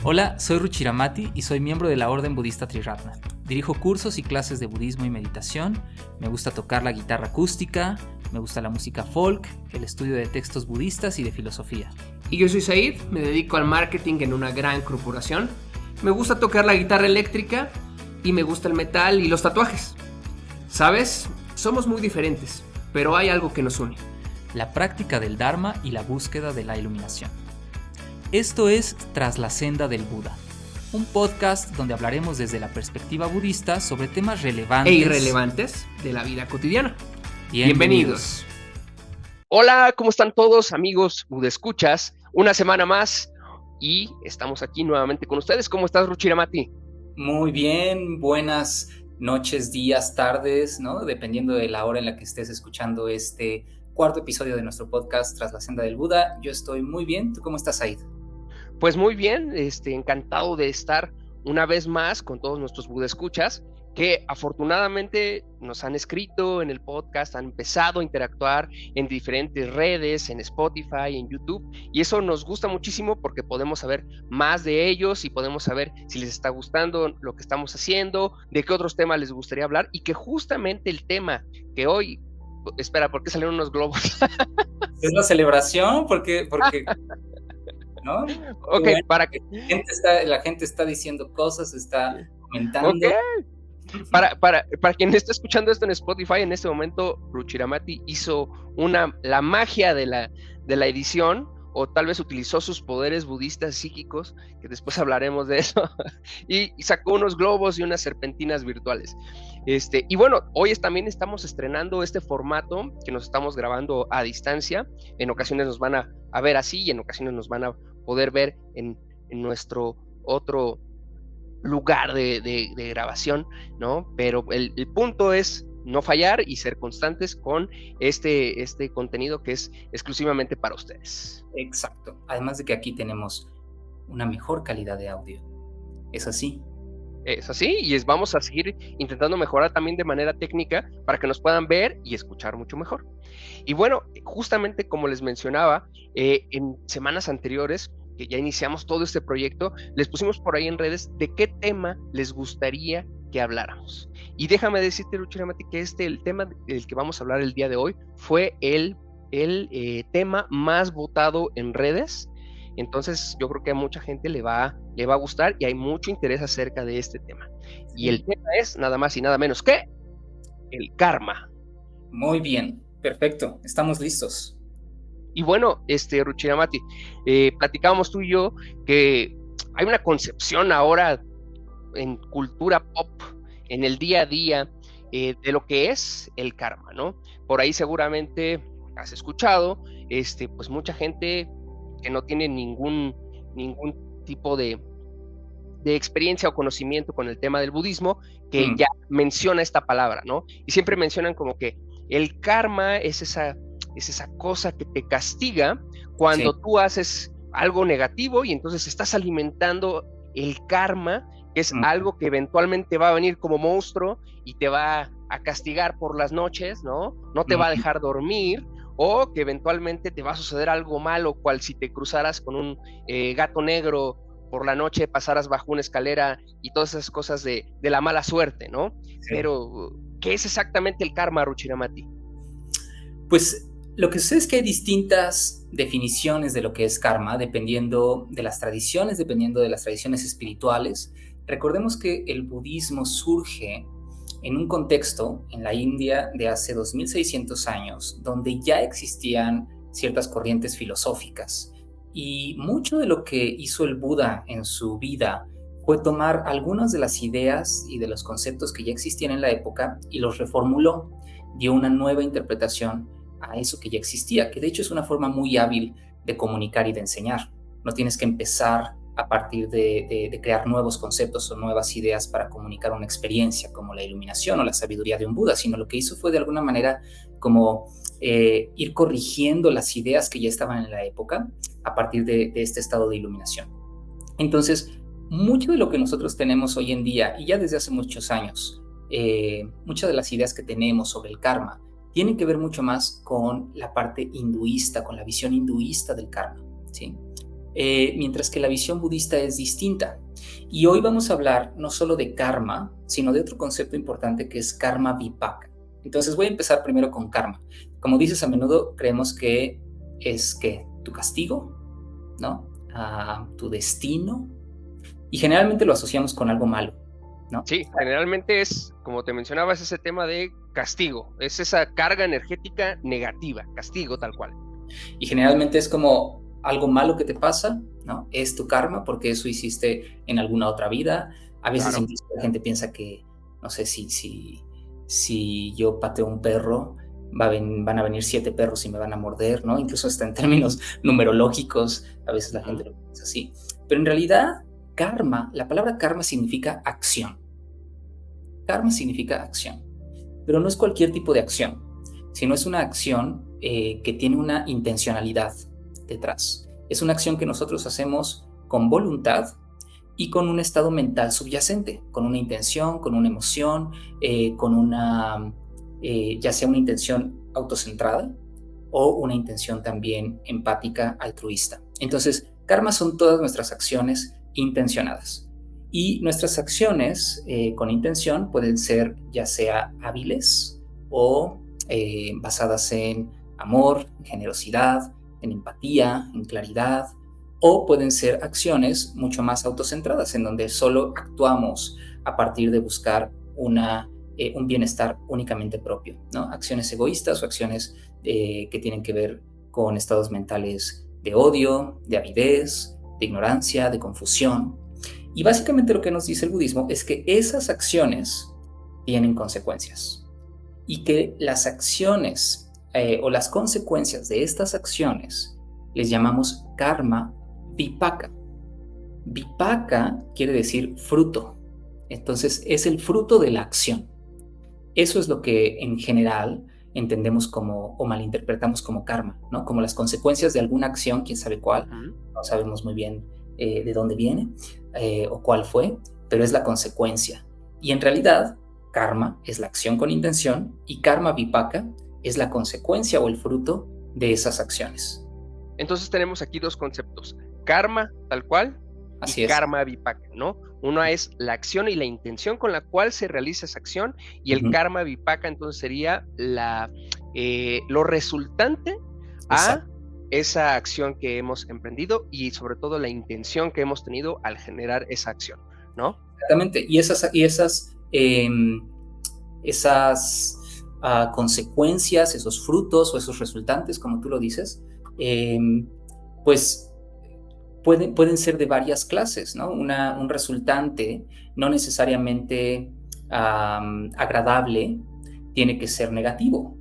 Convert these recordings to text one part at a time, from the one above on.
Hola, soy Ruchiramati y soy miembro de la Orden Budista Triratna. Dirijo cursos y clases de budismo y meditación, me gusta tocar la guitarra acústica, me gusta la música folk, el estudio de textos budistas y de filosofía. Y yo soy Said, me dedico al marketing en una gran corporación, me gusta tocar la guitarra eléctrica y me gusta el metal y los tatuajes. ¿Sabes? Somos muy diferentes, pero hay algo que nos une. La práctica del Dharma y la búsqueda de la iluminación. Esto es Tras la Senda del Buda, un podcast donde hablaremos desde la perspectiva budista sobre temas relevantes e irrelevantes de la vida cotidiana. Bienvenidos. Hola, ¿cómo están todos, amigos Budescuchas? Una semana más y estamos aquí nuevamente con ustedes. ¿Cómo estás, Ruchiramati? Muy bien, buenas noches, días, tardes, ¿no? Dependiendo de la hora en la que estés escuchando este cuarto episodio de nuestro podcast Tras la Senda del Buda. Yo estoy muy bien. ¿Tú cómo estás, Said? Pues muy bien, encantado de estar una vez más con todos nuestros Budescuchas que afortunadamente nos han escrito en el podcast, han empezado a interactuar en diferentes redes, en Spotify, en YouTube, y eso nos gusta muchísimo porque podemos saber más de ellos y podemos saber si les está gustando lo que estamos haciendo, de qué otros temas les gustaría hablar, y que justamente el tema que hoy... Espera, ¿por qué salieron unos globos? Es la celebración, porque ¿no? Ok, bueno, para que... La gente está diciendo cosas, está comentando. Okay. Para quien está escuchando esto en Spotify, en este momento Ruchiramati hizo la magia de la edición, o tal vez utilizó sus poderes budistas psíquicos, que después hablaremos de eso, y sacó unos globos y unas serpentinas virtuales. Y bueno, hoy también estamos estrenando este formato que nos estamos grabando a distancia. En ocasiones nos van a ver así y en ocasiones nos van a poder ver en nuestro otro lugar de grabación, ¿no? Pero el punto es no fallar y ser constantes con este contenido que es exclusivamente para ustedes. Exacto. Además de que aquí tenemos una mejor calidad de audio. ¿Es así? Es así, y vamos a seguir intentando mejorar también de manera técnica para que nos puedan ver y escuchar mucho mejor. Y bueno, justamente como les mencionaba, en semanas anteriores, que ya iniciamos todo este proyecto, les pusimos por ahí en redes de qué tema les gustaría que habláramos. Y déjame decirte, Ruchiramati, que el tema del que vamos a hablar el día de hoy fue el tema más votado en redes. Entonces yo creo que a mucha gente le va a gustar y hay mucho interés acerca de este tema. Y el tema es nada más y nada menos que el karma. Muy bien, perfecto, estamos listos. Y bueno, Ruchiramati, platicábamos tú y yo que hay una concepción ahora en cultura pop, en el día a día, de lo que es el karma, ¿no? Por ahí seguramente has escuchado, pues mucha gente que no tiene ningún tipo de experiencia o conocimiento con el tema del budismo, que ya menciona esta palabra, ¿no? Y siempre mencionan como que el karma es esa cosa que te castiga cuando tú haces algo negativo y entonces estás alimentando el karma, que es algo que eventualmente va a venir como monstruo y te va a castigar por las noches, ¿no? No te va a dejar dormir, o que eventualmente te va a suceder algo malo, cual si te cruzaras con un gato negro por la noche, pasaras bajo una escalera y todas esas cosas de la mala suerte, ¿no? Sí. Pero, ¿qué es exactamente el karma, Ruchiramati? Pues lo que sucede es que hay distintas definiciones de lo que es karma, dependiendo de las tradiciones espirituales. Recordemos que el budismo surge en un contexto en la India de hace 2600 años, donde ya existían ciertas corrientes filosóficas. Y mucho de lo que hizo el Buda en su vida fue tomar algunas de las ideas y de los conceptos que ya existían en la época y los reformuló, dio una nueva interpretación a eso que ya existía, que de hecho es una forma muy hábil de comunicar y de enseñar. No tienes que empezar a partir de crear nuevos conceptos o nuevas ideas para comunicar una experiencia como la iluminación o la sabiduría de un Buda, sino lo que hizo fue de alguna manera como ir corrigiendo las ideas que ya estaban en la época a partir de este estado de iluminación. Entonces, mucho de lo que nosotros tenemos hoy en día, y ya desde hace muchos años, muchas de las ideas que tenemos sobre el karma tienen que ver mucho más con la parte hinduista, con la visión hinduista del karma, ¿sí? mientras que la visión budista es distinta. Y hoy vamos a hablar no solo de karma, sino de otro concepto importante que es karma vipaka. Entonces voy a empezar primero con karma. Como dices, a menudo creemos que es que tu castigo, ¿no? Tu destino, y generalmente lo asociamos con algo malo, ¿no? Sí, generalmente es, como te mencionaba, es ese tema de castigo, es esa carga energética negativa, castigo tal cual. Y generalmente es como algo malo que te pasa, ¿no? Es tu karma porque eso hiciste en alguna otra vida. A veces Claro. incluso la gente piensa que, no sé, si yo pateo un perro, van a venir 7 perros y me van a morder, ¿no? Incluso hasta en términos numerológicos, a veces la gente lo piensa así. Pero en realidad, karma, la palabra karma significa acción. Karma significa acción, pero no es cualquier tipo de acción, sino es una acción que tiene una intencionalidad detrás. Es una acción que nosotros hacemos con voluntad y con un estado mental subyacente, con una intención, con una emoción, con una, ya sea una intención autocentrada o una intención también empática, altruista. Entonces, karma son todas nuestras acciones intencionadas. Y nuestras acciones con intención pueden ser ya sea hábiles o basadas en amor, en generosidad, en empatía, en claridad, o pueden ser acciones mucho más autocentradas, en donde solo actuamos a partir de buscar un bienestar únicamente propio, ¿no? Acciones egoístas o acciones que tienen que ver con estados mentales de odio, de avidez, de ignorancia, de confusión. Y básicamente lo que nos dice el budismo es que esas acciones tienen consecuencias y que las acciones o las consecuencias de estas acciones les llamamos karma vipaka. Vipaka quiere decir fruto. Entonces es el fruto de la acción. Eso es lo que en general entendemos como o malinterpretamos como karma, ¿no? Como las consecuencias de alguna acción, quién sabe cuál, no sabemos muy bien de dónde viene o cuál fue, pero es la consecuencia. Y en realidad, karma es la acción con intención y karma vipaka es la consecuencia o el fruto de esas acciones. Entonces tenemos aquí dos conceptos, karma tal cual Así y es. karma vipaka, ¿no? Una es la acción y la intención con la cual se realiza esa acción y el karma vipaka entonces sería lo resultante a esa acción que hemos emprendido y sobre todo la intención que hemos tenido al generar esa acción, ¿no? Exactamente. Y esas consecuencias, esos frutos o esos resultantes, como tú lo dices, pues pueden ser de varias clases, ¿no? Un resultante no necesariamente agradable tiene que ser negativo.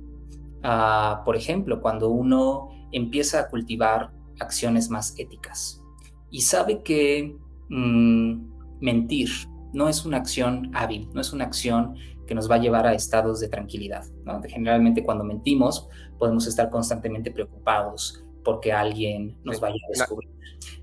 Por ejemplo, cuando uno empieza a cultivar acciones más éticas y sabe que mentir no es una acción hábil, no es una acción que nos va a llevar a estados de tranquilidad, ¿no? Generalmente cuando mentimos podemos estar constantemente preocupados porque alguien nos vaya a descubrir.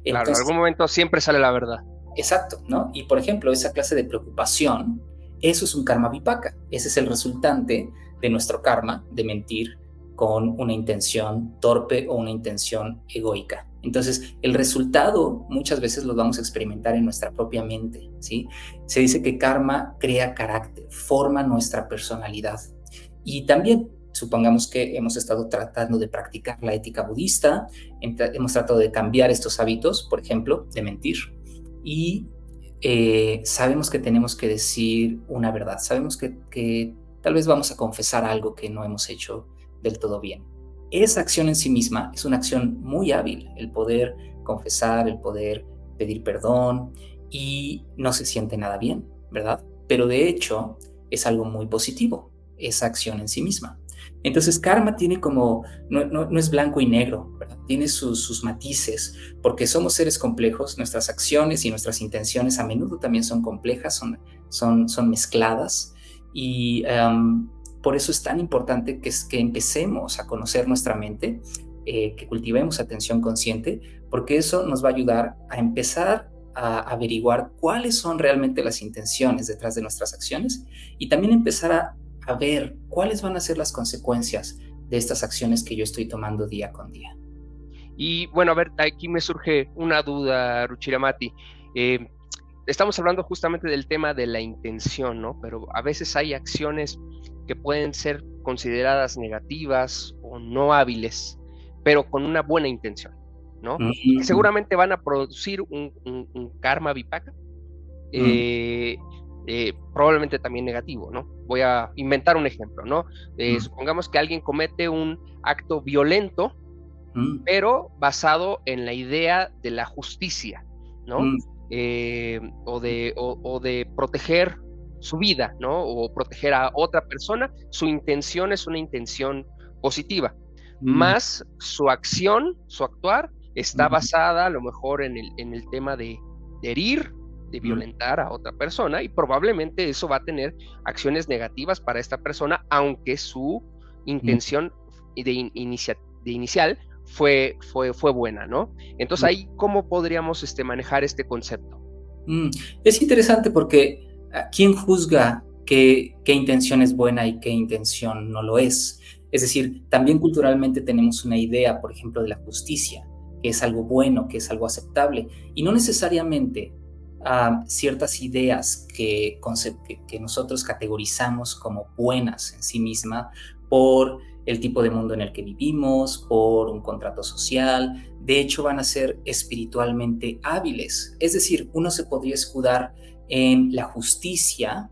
Claro, en algún momento siempre sale la verdad. Exacto, ¿no? Y por ejemplo, esa clase de preocupación, eso es un karma vipaka. Ese es el resultante de nuestro karma de mentir con una intención torpe o una intención egoica. Entonces, el resultado muchas veces lo vamos a experimentar en nuestra propia mente, ¿sí? Se dice que karma crea carácter, forma nuestra personalidad. Y también, supongamos que hemos estado tratando de practicar la ética budista, hemos tratado de cambiar estos hábitos, por ejemplo, de mentir, y sabemos que tenemos que decir una verdad, sabemos que tal vez vamos a confesar algo que no hemos hecho del todo bien. Esa acción en sí misma es una acción muy hábil, el poder confesar, el poder pedir perdón, y no se siente nada bien, ¿verdad? Pero de hecho es algo muy positivo, esa acción en sí misma. Entonces karma tiene como, no es blanco y negro, ¿verdad? Tiene sus matices, porque somos seres complejos, nuestras acciones y nuestras intenciones a menudo también son complejas, son mezcladas, y por eso es tan importante que empecemos a conocer nuestra mente, que cultivemos atención consciente, porque eso nos va a ayudar a empezar a averiguar cuáles son realmente las intenciones detrás de nuestras acciones y también empezar a ver cuáles van a ser las consecuencias de estas acciones que yo estoy tomando día con día. Y bueno, a ver, aquí me surge una duda, Ruchiramati. Estamos hablando justamente del tema de la intención, ¿no? Pero a veces hay acciones que pueden ser consideradas negativas o no hábiles, pero con una buena intención, ¿no? Y que Mm, seguramente van a producir un karma vipaka, mm, probablemente también negativo, ¿no? Voy a inventar un ejemplo, ¿no? mm, Supongamos que alguien comete un acto violento, mm, pero basado en la idea de la justicia, ¿no? mm, O de proteger su vida, ¿no? O proteger a otra persona, su intención es una intención positiva, mm, más su acción, su actuar, está mm, basada a lo mejor en el tema de herir, de mm, violentar a otra persona, y probablemente eso va a tener acciones negativas para esta persona, aunque su mm, intención de inicial fue buena, ¿no? Entonces mm. ahí, ¿cómo podríamos manejar este concepto? Mm, Es interesante porque ¿quién juzga qué intención es buena y qué intención no lo es? Es decir, también culturalmente tenemos una idea, por ejemplo, de la justicia, que es algo bueno, que es algo aceptable, y no necesariamente ciertas ideas que nosotros categorizamos como buenas en sí misma por el tipo de mundo en el que vivimos, por un contrato social, de hecho van a ser espiritualmente hábiles. Es decir, uno se podría escudar en la justicia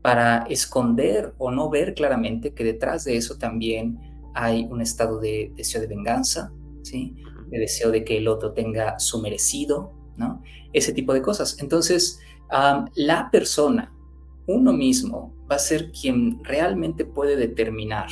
para esconder o no ver claramente que detrás de eso también hay un estado de deseo de venganza, ¿sí? Ujú. De deseo de que el otro tenga su merecido, ¿no? Ese tipo de cosas. Entonces, la persona, uno mismo, va a ser quien realmente puede determinar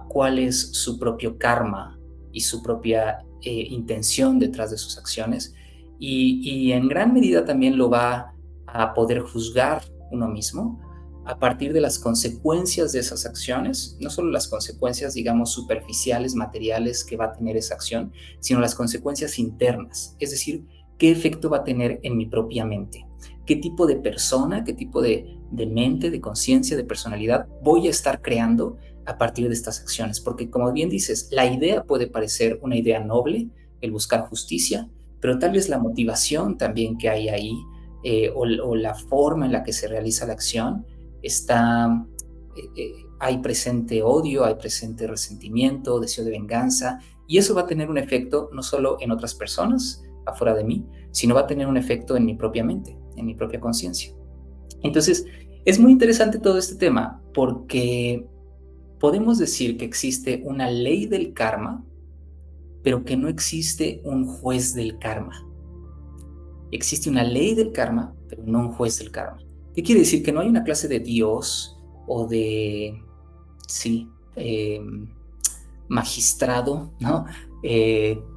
cuál es su propio karma y su propia intención detrás de sus acciones y en gran medida también lo va a poder juzgar uno mismo a partir de las consecuencias de esas acciones, no solo las consecuencias, digamos, superficiales, materiales que va a tener esa acción, sino las consecuencias internas, es decir, qué efecto va a tener en mi propia mente, qué tipo de persona, qué tipo de mente, de conciencia, de personalidad voy a estar creando a partir de estas acciones, porque como bien dices, la idea puede parecer una idea noble, el buscar justicia, pero tal vez la motivación también que hay ahí o la forma en la que se realiza la acción está, hay presente odio, hay presente resentimiento, deseo de venganza, y eso va a tener un efecto no solo en otras personas afuera de mí, sino va a tener un efecto en mi propia mente, en mi propia conciencia. Entonces, es muy interesante todo este tema porque podemos decir que existe una ley del karma, pero que no existe un juez del karma. Existe una ley del karma, pero no un juez del karma. ¿Qué quiere decir? Que no hay una clase de Dios o de, sí, magistrado, ¿no?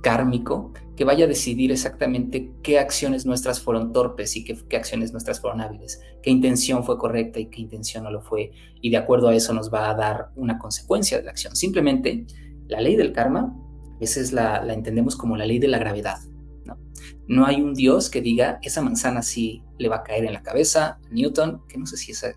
Kármico, que vaya a decidir exactamente qué acciones nuestras fueron torpes y qué acciones nuestras fueron hábiles, qué intención fue correcta y qué intención no lo fue, y de acuerdo a eso nos va a dar una consecuencia de la acción. Simplemente, la ley del karma, a veces la entendemos como la ley de la gravedad, ¿no? No hay un Dios que diga, esa manzana sí le va a caer en la cabeza a Newton, que no sé si esa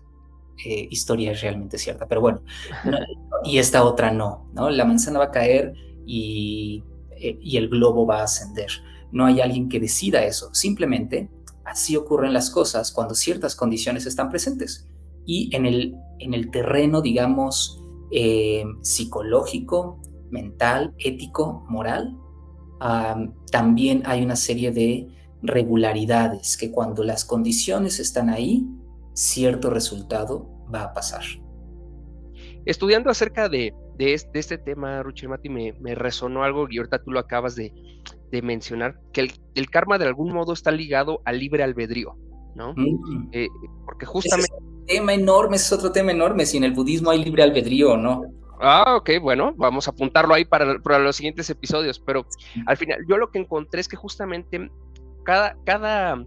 historia es realmente cierta, pero bueno, no, y esta otra no, ¿no? La manzana va a caer y el globo va a ascender. No hay alguien que decida eso, simplemente así ocurren las cosas cuando ciertas condiciones están presentes. Y en el terreno, digamos, psicológico, mental, ético, moral, también hay una serie de regularidades que cuando las condiciones están ahí, cierto resultado va a pasar. Estudiando acerca de este tema, Ruchirmati, me resonó algo y ahorita tú lo acabas de mencionar, que el karma de algún modo está ligado al libre albedrío, ¿no? Mm. Eh, Porque Ese es justamente... un tema enorme, ese es otro tema enorme, si en el budismo hay libre albedrío o no. Ok, bueno, vamos a apuntarlo ahí para los siguientes episodios, pero al final yo lo que encontré es que justamente cada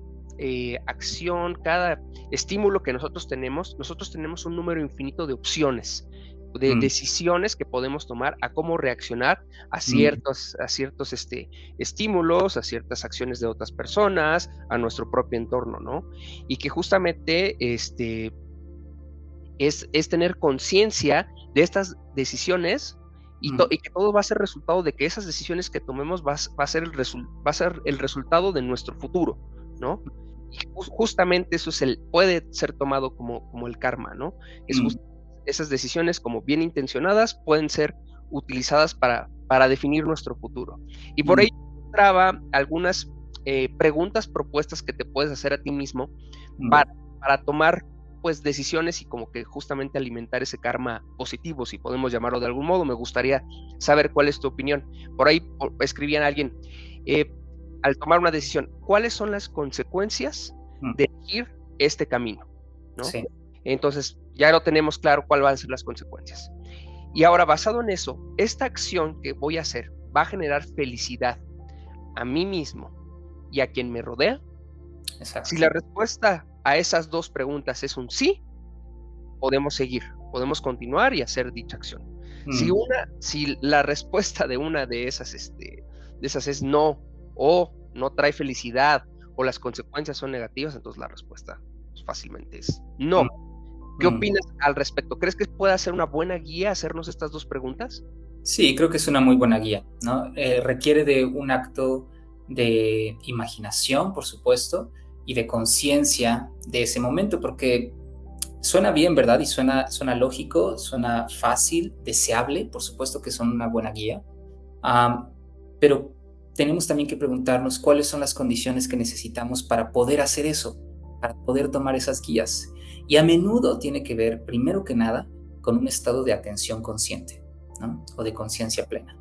acción, cada estímulo que nosotros tenemos un número infinito de opciones, de Mm, decisiones que podemos tomar a cómo reaccionar a mm, ciertos estímulos, a ciertas acciones de otras personas, a nuestro propio entorno, ¿no? Y que justamente es tener conciencia de estas decisiones y que todo va a ser resultado de que esas decisiones que tomemos va a ser el resultado de nuestro futuro, ¿no? Y justamente eso puede ser tomado como el karma, ¿no? Esas decisiones, como bien intencionadas, pueden ser utilizadas para definir nuestro futuro. Y por ahí entraba algunas preguntas, propuestas que te puedes hacer a ti mismo para tomar pues decisiones y como que justamente alimentar ese karma positivo, si podemos llamarlo de algún modo. Me gustaría saber cuál es tu opinión. Por ahí escribían a alguien, al tomar una decisión, ¿cuáles son las consecuencias de elegir este camino? ¿No? Sí. Entonces, ya lo tenemos claro cuáles van a ser las consecuencias. Y ahora, basado en eso, esta acción que voy a hacer va a generar felicidad a mí mismo y a quien me rodea. Exacto. Si la respuesta a esas dos preguntas es un sí, podemos seguir, podemos continuar y hacer dicha acción. Si la respuesta de una de esas es no, o no trae felicidad, o las consecuencias son negativas, entonces la respuesta fácilmente es no. ¿Qué opinas al respecto? ¿Crees que pueda ser una buena guía hacernos estas dos preguntas? Sí, creo que es una muy buena guía, ¿no? Requiere de un acto de imaginación, por supuesto, y de conciencia de ese momento, porque suena bien, ¿verdad? Y suena lógico, suena fácil, deseable, por supuesto que son una buena guía, pero tenemos también que preguntarnos cuáles son las condiciones que necesitamos para poder hacer eso, para poder tomar esas guías. Y a menudo tiene que ver, primero que nada, con un estado de atención consciente, ¿no? O de conciencia plena.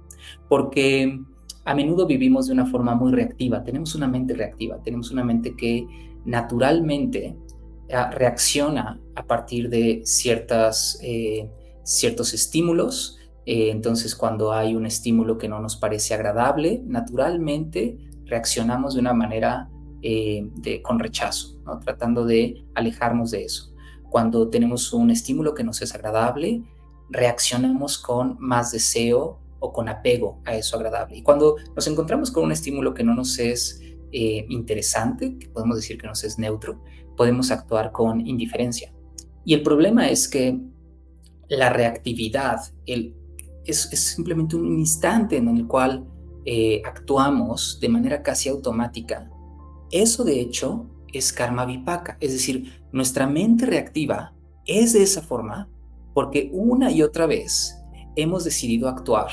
Porque a menudo vivimos de una forma muy reactiva, tenemos una mente reactiva, tenemos una mente que naturalmente reacciona a partir de ciertos estímulos. Entonces, cuando hay un estímulo que no nos parece agradable, naturalmente reaccionamos de una manera con rechazo, ¿no? Tratando de alejarnos de eso. Cuando tenemos un estímulo que nos es agradable, reaccionamos con más deseo o con apego a eso agradable. Y cuando nos encontramos con un estímulo que no nos es interesante, que podemos decir que nos es neutro, podemos actuar con indiferencia. Y el problema es que la reactividad es simplemente un instante en el cual actuamos de manera casi automática. Eso, de hecho, es karma vipaka, es decir, nuestra mente reactiva es de esa forma porque una y otra vez hemos decidido actuar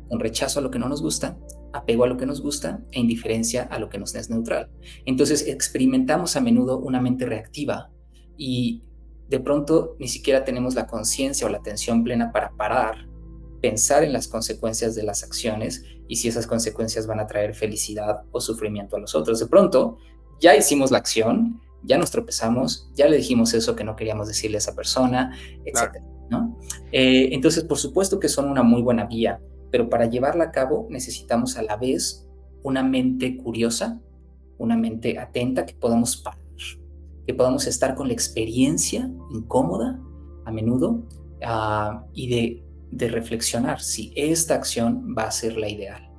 con rechazo a lo que no nos gusta, apego a lo que nos gusta e indiferencia a lo que nos es neutral. Entonces experimentamos a menudo una mente reactiva y de pronto ni siquiera tenemos la conciencia o la atención plena para parar, pensar en las consecuencias de las acciones y si esas consecuencias van a traer felicidad o sufrimiento a los otros. De pronto ya hicimos la acción, ya nos tropezamos, ya le dijimos eso que no queríamos decirle a esa persona, etc. ¿No? Entonces, por supuesto que son una muy buena guía, pero para llevarla a cabo necesitamos a la vez una mente curiosa, una mente atenta, que podamos parar, que podamos estar con la experiencia incómoda a menudo y de reflexionar si esta acción va a ser la ideal.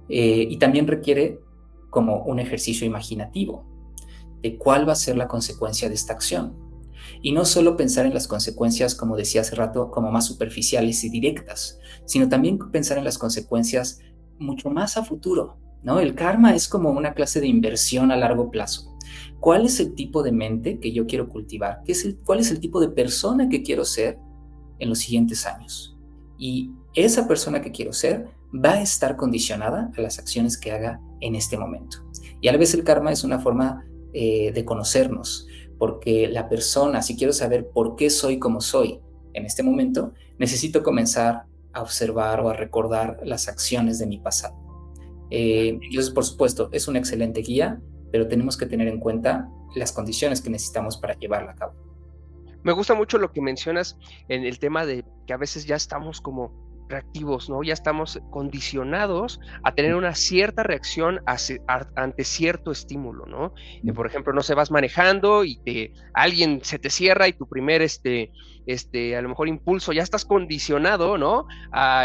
Y también requiere como un ejercicio imaginativo de cuál va a ser la consecuencia de esta acción. Y no solo pensar en las consecuencias, como decía hace rato, como más superficiales y directas, sino también pensar en las consecuencias mucho más a futuro, ¿no? El karma es como una clase de inversión a largo plazo. ¿Cuál es el tipo de mente que yo quiero cultivar? ¿Cuál es el tipo de persona que quiero ser en los siguientes años? Y esa persona que quiero ser va a estar condicionada a las acciones que haga en este momento. Y a la vez el karma es una forma de conocernos, porque la persona, si quiero saber por qué soy como soy en este momento, necesito comenzar a observar o a recordar las acciones de mi pasado. Entonces, por supuesto, es una excelente guía, pero tenemos que tener en cuenta las condiciones que necesitamos para llevarla a cabo. Me gusta mucho lo que mencionas en el tema de que a veces ya estamos como reactivos, ¿no? Ya estamos condicionados a tener una cierta reacción ante cierto estímulo, ¿no? Por ejemplo, no sé, vas manejando y alguien se te cierra y tu primer, a lo mejor impulso, ya estás condicionado, ¿no? A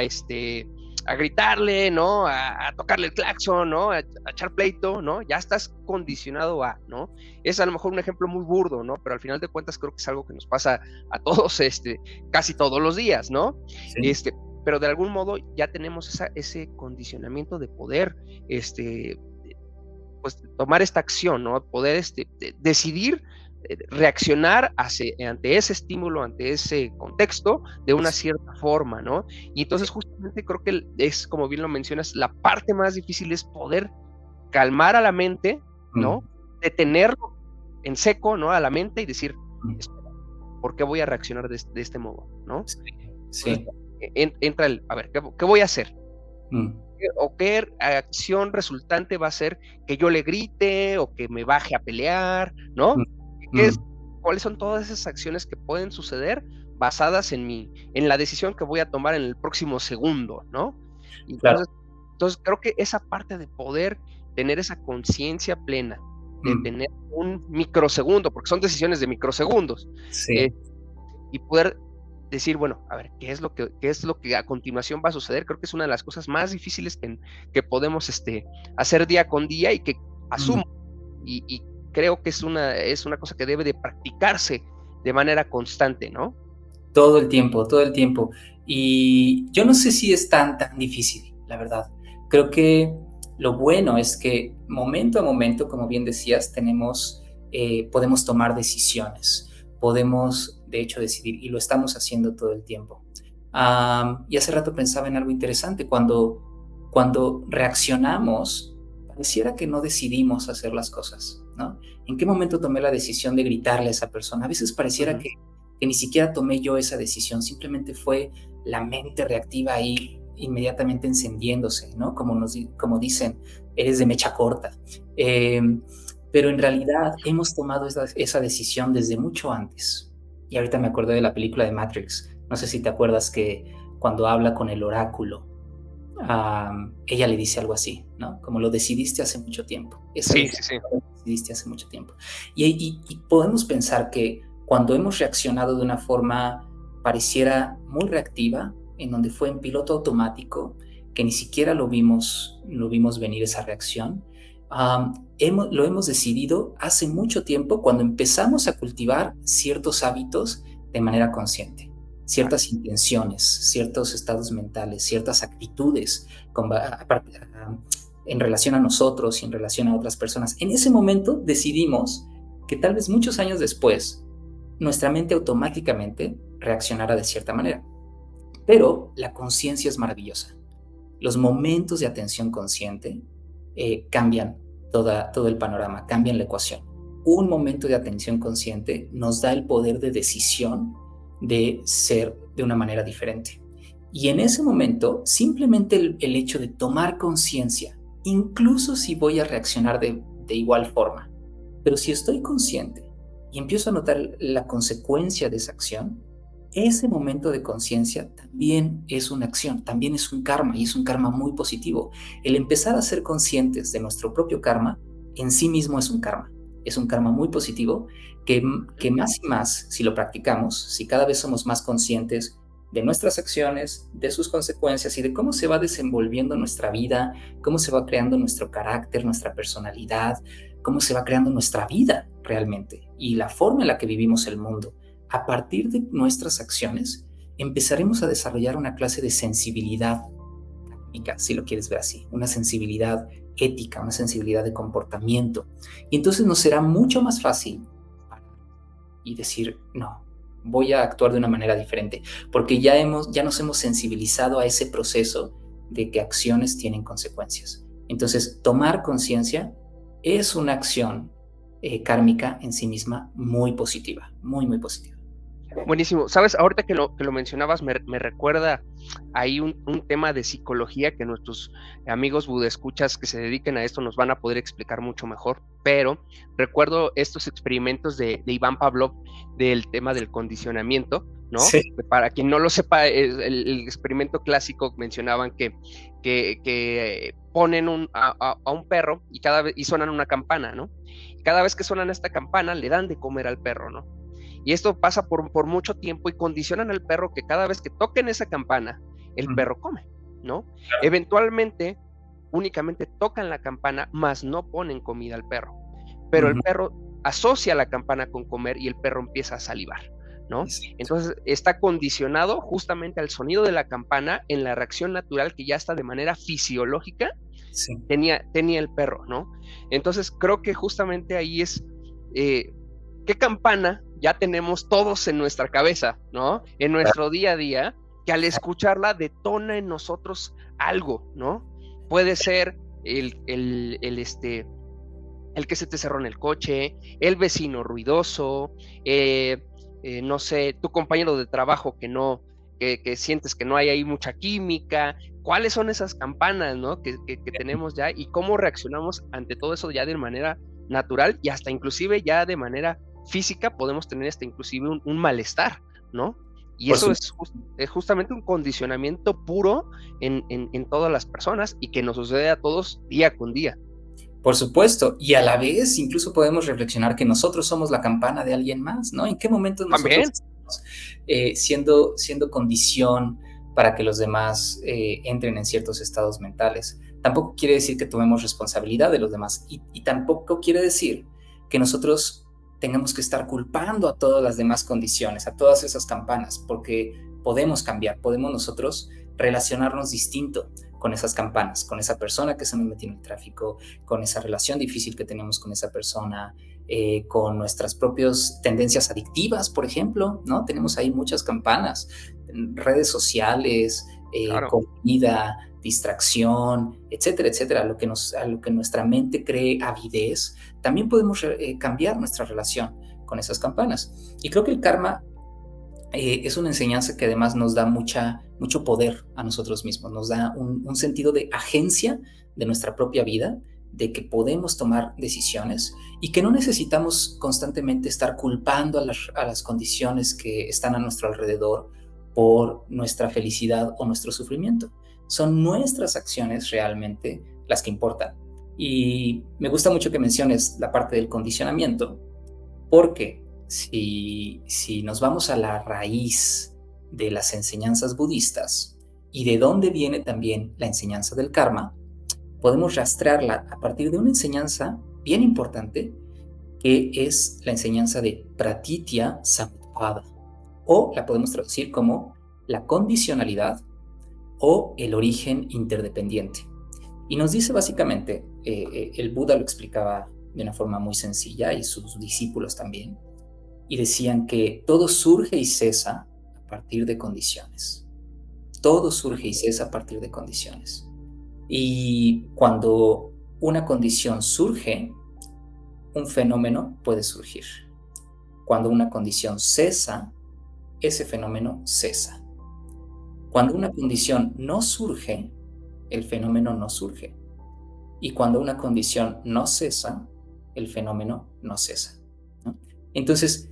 gritarle, ¿no? A tocarle el claxon, ¿no? A echar pleito, ¿no? Ya estás condicionado ¿no? Es a lo mejor un ejemplo muy burdo, ¿no? Pero al final de cuentas creo que es algo que nos pasa a todos, casi todos los días, ¿no? Sí. pero de algún modo ya tenemos ese condicionamiento de poder, pues tomar esta acción, ¿no? Poder decidir reaccionar ante ese estímulo, ante ese contexto, de una cierta forma, ¿no? Y entonces justamente creo que es, como bien lo mencionas, la parte más difícil es poder calmar a la mente, ¿no? Detenerlo en seco, ¿no? A la mente y decir, espera, ¿por qué voy a reaccionar de este modo, ¿no? Sí. Entra a ver, ¿qué voy a hacer? ¿O qué acción resultante va a ser que yo le grite o que me baje a pelear, ¿no? ¿Cuáles son todas esas acciones que pueden suceder basadas en la decisión que voy a tomar en el próximo segundo, ¿no? Entonces, creo que esa parte de poder tener esa conciencia plena, de tener un microsegundo, porque son decisiones de microsegundos, y poder decir, bueno, a ver, ¿qué es lo que a continuación va a suceder? Creo que es una de las cosas más difíciles que podemos hacer día con día y que asumo, y creo que es una cosa que debe de practicarse de manera constante, ¿no? Todo el tiempo, todo el tiempo. Y yo no sé si es tan difícil, la verdad. Creo que lo bueno es que momento a momento, como bien decías, podemos tomar decisiones. Podemos, de hecho, decidir, y lo estamos haciendo todo el tiempo. Y hace rato pensaba en algo interesante. Cuando reaccionamos, pareciera que no decidimos hacer las cosas, ¿no? ¿En qué momento tomé la decisión de gritarle a esa persona? A veces pareciera que ni siquiera tomé yo esa decisión, simplemente fue la mente reactiva ahí inmediatamente encendiéndose, ¿no? Como dicen, eres de mecha corta. Pero en realidad hemos tomado esa decisión desde mucho antes. Y ahorita me acordé de la película de Matrix. No sé si te acuerdas que cuando habla con el oráculo, ella le dice algo así, ¿no? Como lo decidiste hace mucho tiempo. Sí. Lo decidiste hace mucho tiempo. Y podemos pensar que cuando hemos reaccionado de una forma pareciera muy reactiva, en donde fue en piloto automático, que ni siquiera lo vimos venir esa reacción, lo hemos decidido hace mucho tiempo cuando empezamos a cultivar ciertos hábitos de manera consciente, ciertas intenciones, ciertos estados mentales, ciertas actitudes en relación a nosotros y en relación a otras personas. En ese momento decidimos que tal vez muchos años después nuestra mente automáticamente reaccionara de cierta manera. Pero la conciencia es maravillosa. Los momentos de atención consciente cambian todo el panorama, cambian la ecuación. Un momento de atención consciente nos da el poder de decisión de ser de una manera diferente. Y en ese momento, simplemente el hecho de tomar conciencia, incluso si voy a reaccionar de igual forma, pero si estoy consciente y empiezo a notar la consecuencia de esa acción, ese momento de conciencia también es una acción, también es un karma, y es un karma muy positivo. El empezar a ser conscientes de nuestro propio karma en sí mismo es un karma muy positivo que más y más, si lo practicamos, si cada vez somos más conscientes de nuestras acciones, de sus consecuencias y de cómo se va desenvolviendo nuestra vida, cómo se va creando nuestro carácter, nuestra personalidad, cómo se va creando nuestra vida realmente y la forma en la que vivimos el mundo. A partir de nuestras acciones, empezaremos a desarrollar una clase de sensibilidad ética, si lo quieres ver así, una sensibilidad ética, una sensibilidad de comportamiento. Y entonces nos será mucho más fácil y decir, no, voy a actuar de una manera diferente, porque ya nos hemos sensibilizado a ese proceso de que acciones tienen consecuencias. Entonces, tomar conciencia es una acción kármica en sí misma muy positiva, muy, muy positiva. Buenísimo. Sabes, ahorita que lo mencionabas, me recuerda ahí un tema de psicología que nuestros amigos budescuchas que se dediquen a esto nos van a poder explicar mucho mejor, pero recuerdo estos experimentos de Iván Pavlov del tema del condicionamiento, ¿no? Sí. Para quien no lo sepa, el experimento clásico mencionaban que ponen a un perro y suenan una campana, ¿no? Y cada vez que suenan esta campana le dan de comer al perro, ¿no? Y esto pasa por mucho tiempo y condicionan al perro que cada vez que toquen esa campana, el perro come, ¿no? Claro. Eventualmente, únicamente tocan la campana, mas no ponen comida al perro. Pero el perro asocia la campana con comer y el perro empieza a salivar, ¿no? Exacto. Entonces está condicionado justamente al sonido de la campana en la reacción natural que ya está de manera fisiológica Sí. tenía el perro, ¿no? Entonces creo que justamente ahí es, ¿qué campana ya tenemos todos en nuestra cabeza, ¿no? En nuestro día a día, que al escucharla detona en nosotros algo, ¿no? Puede ser el que se te cerró en el coche, el vecino ruidoso, no sé, tu compañero de trabajo que sientes que no hay ahí mucha química. ¿Cuáles son esas campanas, ¿no? que tenemos ya y cómo reaccionamos ante todo eso ya de manera natural y hasta inclusive ya de manera física podemos tener hasta inclusive un malestar, ¿no? Y Por eso su- es justamente un condicionamiento puro en todas las personas y que nos sucede a todos día con día. Por supuesto, y a la vez incluso podemos reflexionar que nosotros somos la campana de alguien más, ¿no? ¿En qué momento nosotros También, estamos siendo condición para que los demás entren en ciertos estados mentales? Tampoco quiere decir que tomemos responsabilidad de los demás y tampoco quiere decir que nosotros tengamos que estar culpando a todas las demás condiciones, a todas esas campanas, porque podemos cambiar, podemos nosotros relacionarnos distinto con esas campanas, con esa persona que se nos metió en el tráfico, con esa relación difícil que tenemos con esa persona, con nuestras propias tendencias adictivas, por ejemplo, ¿no? Tenemos ahí muchas campanas, redes sociales, claro. comida, distracción, etcétera, etcétera, a lo que nuestra mente cree avidez, también podemos cambiar nuestra relación con esas campanas. Y creo que el karma es una enseñanza que además nos da mucho poder a nosotros mismos, nos da un sentido de agencia de nuestra propia vida, de que podemos tomar decisiones y que no necesitamos constantemente estar culpando a las condiciones que están a nuestro alrededor por nuestra felicidad o nuestro sufrimiento. Son nuestras acciones realmente las que importan. Y me gusta mucho que menciones la parte del condicionamiento, porque si nos vamos a la raíz de las enseñanzas budistas y de dónde viene también la enseñanza del karma, podemos rastrearla a partir de una enseñanza bien importante que es la enseñanza de Pratitya Samutpada, o la podemos traducir como la condicionalidad o el origen interdependiente. Y nos dice básicamente, el Buda lo explicaba de una forma muy sencilla y sus discípulos también, y decían que todo surge y cesa a partir de condiciones. Todo surge y cesa a partir de condiciones. Y cuando una condición surge, un fenómeno puede surgir. Cuando una condición cesa, ese fenómeno cesa. Cuando una condición no surge, el fenómeno no surge. Y cuando una condición no cesa, el fenómeno no cesa, ¿no? Entonces,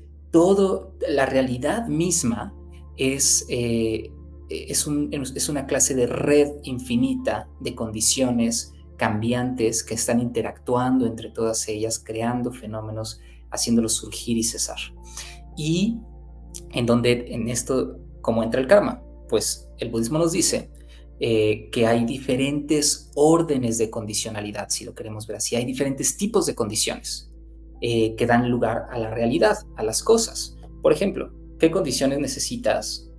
la realidad misma es una clase de red infinita de condiciones cambiantes que están interactuando entre todas ellas, creando fenómenos, haciéndolos surgir y cesar. Y en esto, ¿cómo entra el karma? Pues el budismo nos dice que hay diferentes órdenes de condicionalidad, si lo queremos ver así. Hay diferentes tipos de condiciones que dan lugar a la realidad, a las cosas. Por ejemplo, ¿qué condiciones necesitas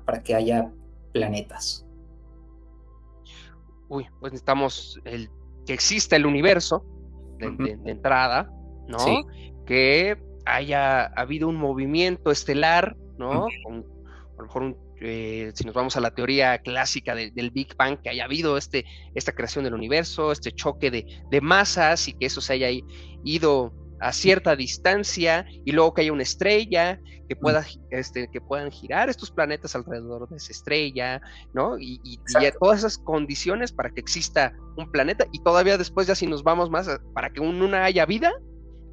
para que haya planetas? Pues necesitamos que exista el universo de entrada, Sí. ¿no? Que haya habido un movimiento estelar, ¿no? A lo mejor si nos vamos a la teoría clásica del Big Bang, que haya habido esta creación del universo, este choque de masas y que eso se haya ido a cierta distancia y luego que haya una estrella que puedan girar estos planetas alrededor de esa estrella, ¿no? Y todas esas condiciones para que exista un planeta y todavía después ya si nos vamos más para que una haya vida,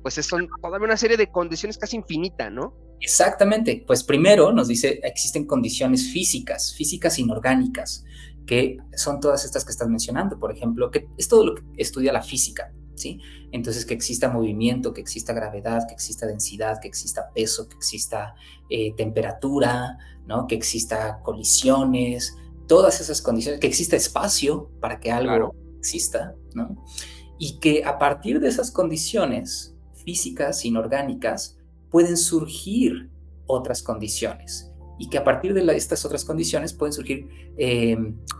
pues son todavía una serie de condiciones casi infinita, ¿no? Exactamente, pues primero nos dice, existen condiciones físicas inorgánicas, que son todas estas que estás mencionando, por ejemplo, que es todo lo que estudia la física, ¿sí? Entonces, que exista movimiento, que exista gravedad, que exista densidad, que exista peso, que exista temperatura, ¿no? Que exista colisiones, todas esas condiciones, que exista espacio para que algo exista, ¿no? Y que a partir de esas condiciones físicas, inorgánicas, pueden surgir otras condiciones y que a partir de estas otras condiciones pueden surgir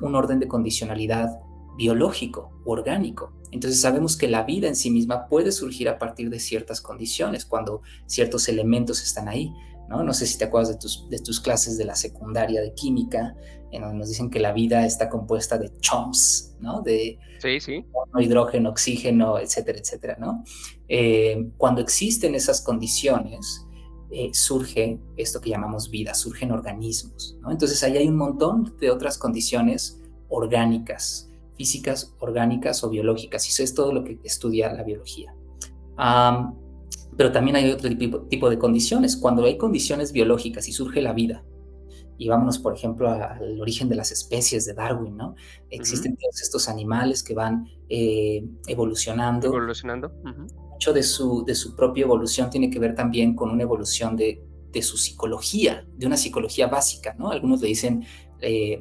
un orden de condicionalidad biológico, orgánico. Entonces sabemos que la vida en sí misma puede surgir a partir de ciertas condiciones, cuando ciertos elementos están ahí, ¿no? No sé si te acuerdas de tus clases de la secundaria de química, en donde nos dicen que la vida está compuesta de chunks, ¿no? De Sí, sí. hidrógeno, oxígeno, etcétera, etcétera, ¿no? Cuando existen esas condiciones, surge esto que llamamos vida, surgen organismos, ¿no? Entonces ahí hay un montón de otras condiciones orgánicas, físicas, orgánicas o biológicas, y eso es todo lo que estudia la biología. Pero también hay otro tipo de condiciones. Cuando hay condiciones biológicas y surge la vida, y vámonos, por ejemplo, al origen de las especies de Darwin, ¿no? Existen todos estos animales que van evolucionando. Evolucionando. Mucho de su propia evolución tiene que ver también con una evolución de su psicología, de una psicología básica, ¿no? Algunos le dicen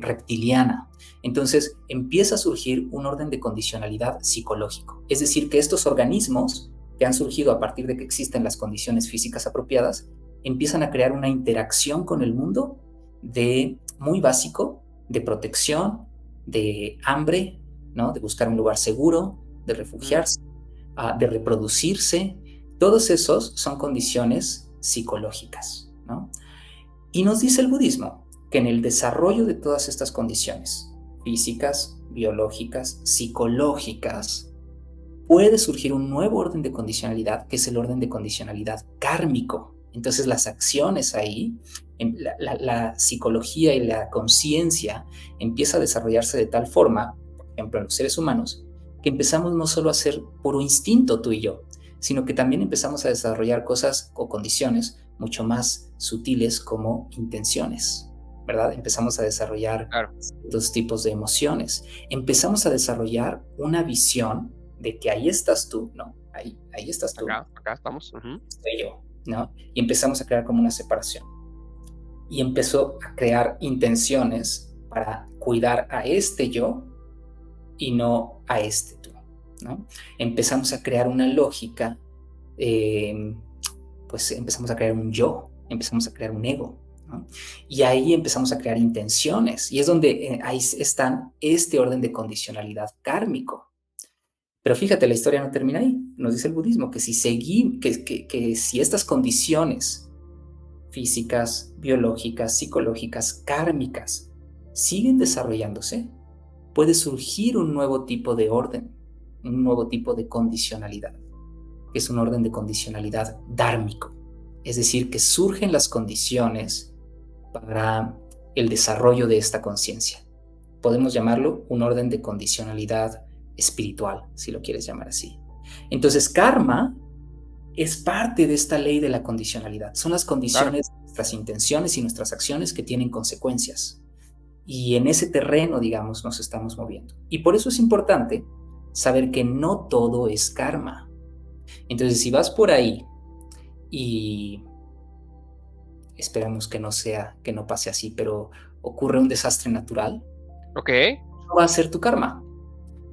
reptiliana. Entonces empieza a surgir un orden de condicionalidad psicológico. Es decir, que estos organismos que han surgido a partir de que existen las condiciones físicas apropiadas, empiezan a crear una interacción con el mundo de muy básico, de protección, de hambre, ¿no? De buscar un lugar seguro, de refugiarse, de reproducirse. Todos esos son condiciones psicológicas, ¿no? Y nos dice el budismo que en el desarrollo de todas estas condiciones físicas, biológicas, psicológicas, puede surgir un nuevo orden de condicionalidad, que es el orden de condicionalidad kármico. Entonces las acciones ahí, la psicología y la conciencia empieza a desarrollarse de tal forma, por ejemplo en los seres humanos, que empezamos no solo a ser puro instinto tú y yo, sino que también empezamos a desarrollar cosas o condiciones mucho más sutiles como intenciones, ¿verdad? Empezamos a desarrollar dos tipos de emociones. Empezamos a desarrollar una visión de que ahí estás tú, ¿no? Ahí estás tú. Acá estamos. Estoy yo, ¿no? Y empezamos a crear como una separación. Y empezó a crear intenciones para cuidar a este yo y no a este tú, ¿no? Empezamos a crear una lógica, pues empezamos a crear un yo, empezamos a crear un ego, ¿no? Y ahí empezamos a crear intenciones, y es donde ahí están este orden de condicionalidad kármico. Pero fíjate, la historia no termina ahí. Nos dice el budismo que si si estas condiciones físicas, biológicas, psicológicas, kármicas siguen desarrollándose, puede surgir un nuevo tipo de orden, un nuevo tipo de condicionalidad, que es un orden de condicionalidad dármico. Es decir, que surgen las condiciones para el desarrollo de esta conciencia. Podemos llamarlo un orden de condicionalidad espiritual, si lo quieres llamar así. Entonces, karma es parte de esta ley de la condicionalidad. Son las condiciones de nuestras intenciones y nuestras acciones que tienen consecuencias. Y en ese terreno, digamos, nos estamos moviendo. Y por eso es importante saber que no todo es karma. Entonces, si vas por ahí y esperamos que no pase así, pero ocurre un desastre natural, no va a ser tu karma.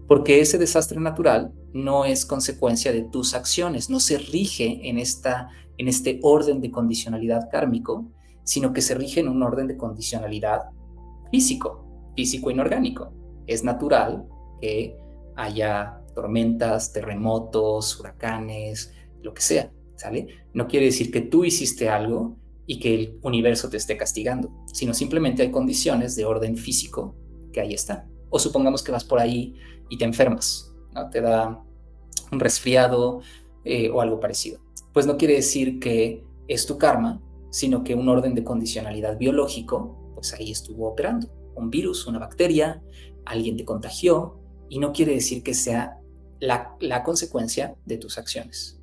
Porque ese desastre natural no es consecuencia de tus acciones, no se rige en este orden de condicionalidad kármico, sino que se rige en un orden de condicionalidad físico inorgánico. Es natural que haya tormentas, terremotos, huracanes, lo que sea, ¿sale? No quiere decir que tú hiciste algo y que el universo te esté castigando, sino simplemente hay condiciones de orden físico que ahí están. O supongamos que vas por ahí y te enfermas, ¿no? Te da un resfriado o algo parecido. Pues no quiere decir que es tu karma, sino que un orden de condicionalidad biológico, pues ahí estuvo operando. Un virus, una bacteria, alguien te contagió, y no quiere decir que sea la consecuencia de tus acciones.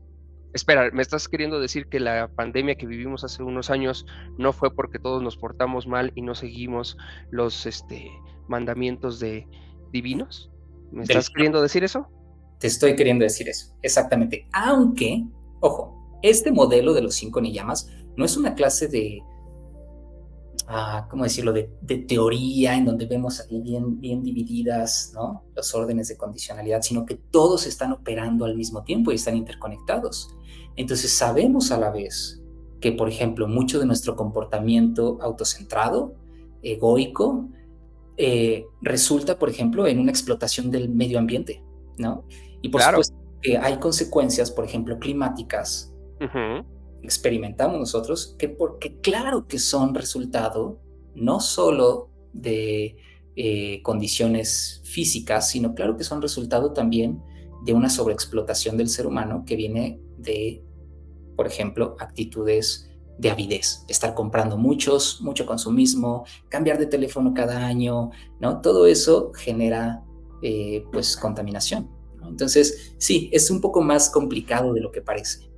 Espera, ¿me estás queriendo decir que la pandemia que vivimos hace unos años no fue porque todos nos portamos mal y no seguimos los mandamientos divinos? ¿Me estás queriendo decir eso? Te estoy queriendo decir eso, exactamente. Aunque, ojo, este modelo de los 5 niyamas no es una clase de, ¿cómo decirlo?, de teoría en donde vemos ahí bien divididas, ¿no?, los órdenes de condicionalidad, sino que todos están operando al mismo tiempo y están interconectados. Entonces sabemos a la vez que, por ejemplo, mucho de nuestro comportamiento autocentrado, egoico, resulta, por ejemplo, en una explotación del medio ambiente, ¿no? Y por Claro. supuesto que hay consecuencias, por ejemplo, climáticas, Ujú. experimentamos nosotros, que porque claro que son resultado no solo de condiciones físicas, sino claro que son resultado también de una sobreexplotación del ser humano que viene de, por ejemplo, actitudes de avidez, estar comprando mucho consumismo, cambiar de teléfono cada año, ¿no? Todo eso genera, pues, contaminación, ¿no? Entonces, sí, es un poco más complicado de lo que parece.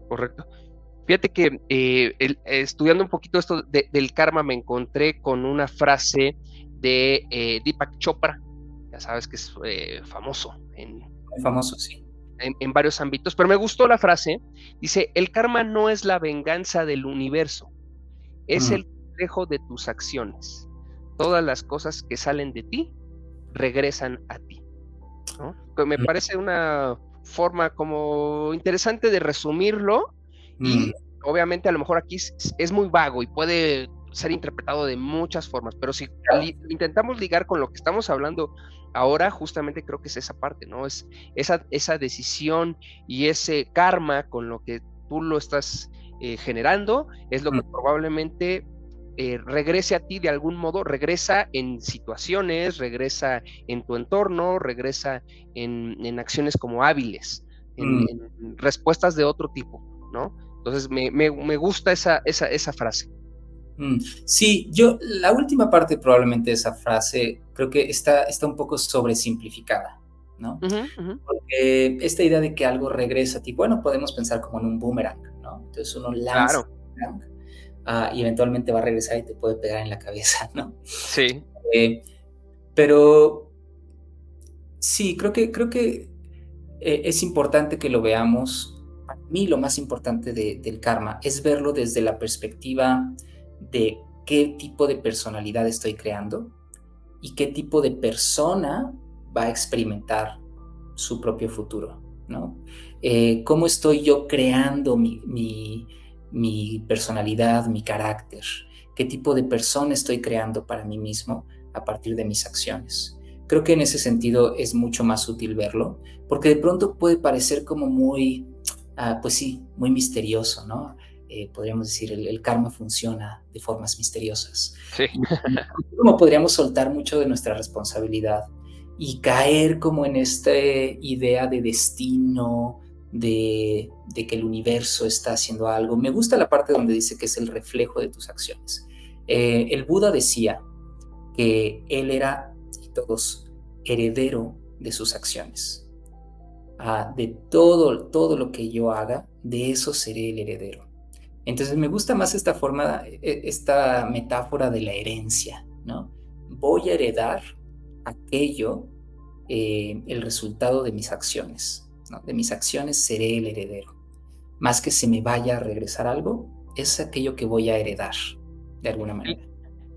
Correcto. Fíjate que estudiando un poquito esto del karma, me encontré con una frase de Deepak Chopra, ya sabes que es famoso Muy famoso, sí. en varios ámbitos, pero me gustó la frase. Dice, el karma no es la venganza del universo, es Mm, el reflejo de tus acciones. Todas las cosas que salen de ti regresan a ti, ¿no? Que me mm, parece una forma como interesante de resumirlo mm, y obviamente a lo mejor aquí es muy vago y puede ser interpretado de muchas formas, pero si intentamos ligar con lo que estamos hablando ahora, justamente creo que es esa parte, ¿no? Es esa decisión y ese karma con lo que tú lo estás generando, es lo mm, que probablemente regrese a ti de algún modo, regresa en situaciones, regresa en tu entorno, regresa en acciones como hábiles, mm, en respuestas de otro tipo, ¿no? Entonces me gusta esa frase. mm. Sí, yo, la última parte probablemente de esa frase creo que está un poco sobresimplificada, ¿no? Ujú, ujú. Porque esta idea de que algo regresa a ti, bueno, podemos pensar como en un boomerang, ¿no? Entonces uno lanza Claro, el boomerang, y eventualmente va a regresar y te puede pegar en la cabeza, ¿no? sí. Eh, pero sí, creo que es importante que lo veamos. Para mí lo más importante del karma es verlo desde la perspectiva de qué tipo de personalidad estoy creando y qué tipo de persona va a experimentar su propio futuro, ¿no? ¿Cómo estoy yo creando mi personalidad, mi carácter? ¿Qué tipo de persona estoy creando para mí mismo a partir de mis acciones? Creo que en ese sentido es mucho más útil verlo, porque de pronto puede parecer como muy, pues sí, muy misterioso, ¿no? Podríamos decir, el karma funciona de formas misteriosas. Sí. Y como podríamos soltar mucho de nuestra responsabilidad y caer como en esta idea de destino, de que el universo está haciendo algo. Me gusta la parte donde dice que es el reflejo de tus acciones. El Buda decía que él era, y todos, heredero de sus acciones. De todo lo que yo haga, de eso seré el heredero. Entonces me gusta más esta forma, esta metáfora de la herencia, ¿no? Voy a heredar aquello, el resultado de mis acciones, ¿no? De mis acciones seré el heredero. Más que se me vaya a regresar algo, es aquello que voy a heredar, de alguna Qué manera.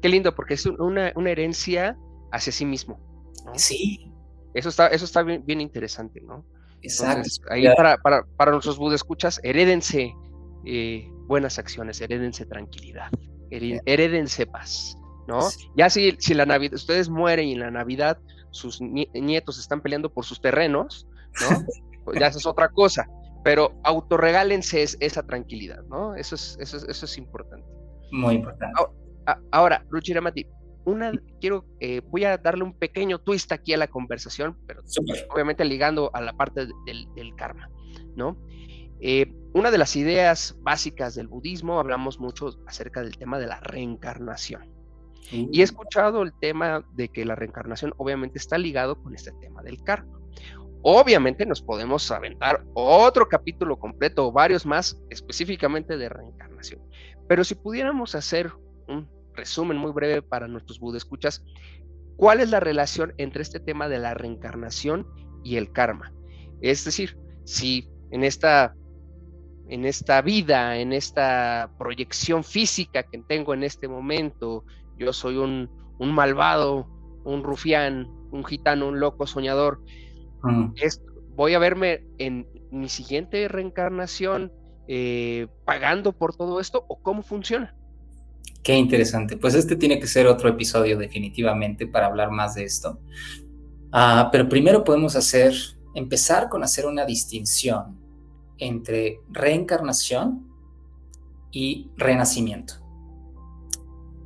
qué lindo, porque es una herencia hacia sí mismo, ¿no? Sí, Eso está bien, bien interesante, ¿no? exacto. Entonces, ahí para nuestros escuchas, herédense buenas acciones, herédense tranquilidad, herédense paz, ¿no? Sí. Ya si la Navidad, ustedes mueren y en la Navidad sus nietos están peleando por sus terrenos, ¿no? Pues ya eso es otra cosa, pero autorregálense esa tranquilidad, ¿no? Eso es importante. Muy importante. Ahora, Ruchiramati, voy a darle un pequeño twist aquí a la conversación, pero Súper. obviamente ligando a la parte del karma, ¿no? Una de las ideas básicas del budismo, hablamos mucho acerca del tema de la reencarnación. Y he Uh, escuchado el tema de que la reencarnación obviamente está ligado con este tema del karma. Obviamente nos podemos aventar otro capítulo completo o varios más específicamente de reencarnación. Pero si pudiéramos hacer un resumen muy breve para nuestros escuchas, ¿cuál es la relación entre este tema de la reencarnación y el karma? Es decir, si en esta vida, en esta proyección física que tengo en este momento, yo soy un malvado, un rufián, un gitano, un loco soñador, mm, voy a verme en mi siguiente reencarnación pagando por todo esto o cómo funciona? Qué interesante. Pues este tiene que ser otro episodio definitivamente para hablar más de esto. Pero primero podemos empezar con hacer una distinción entre reencarnación y renacimiento,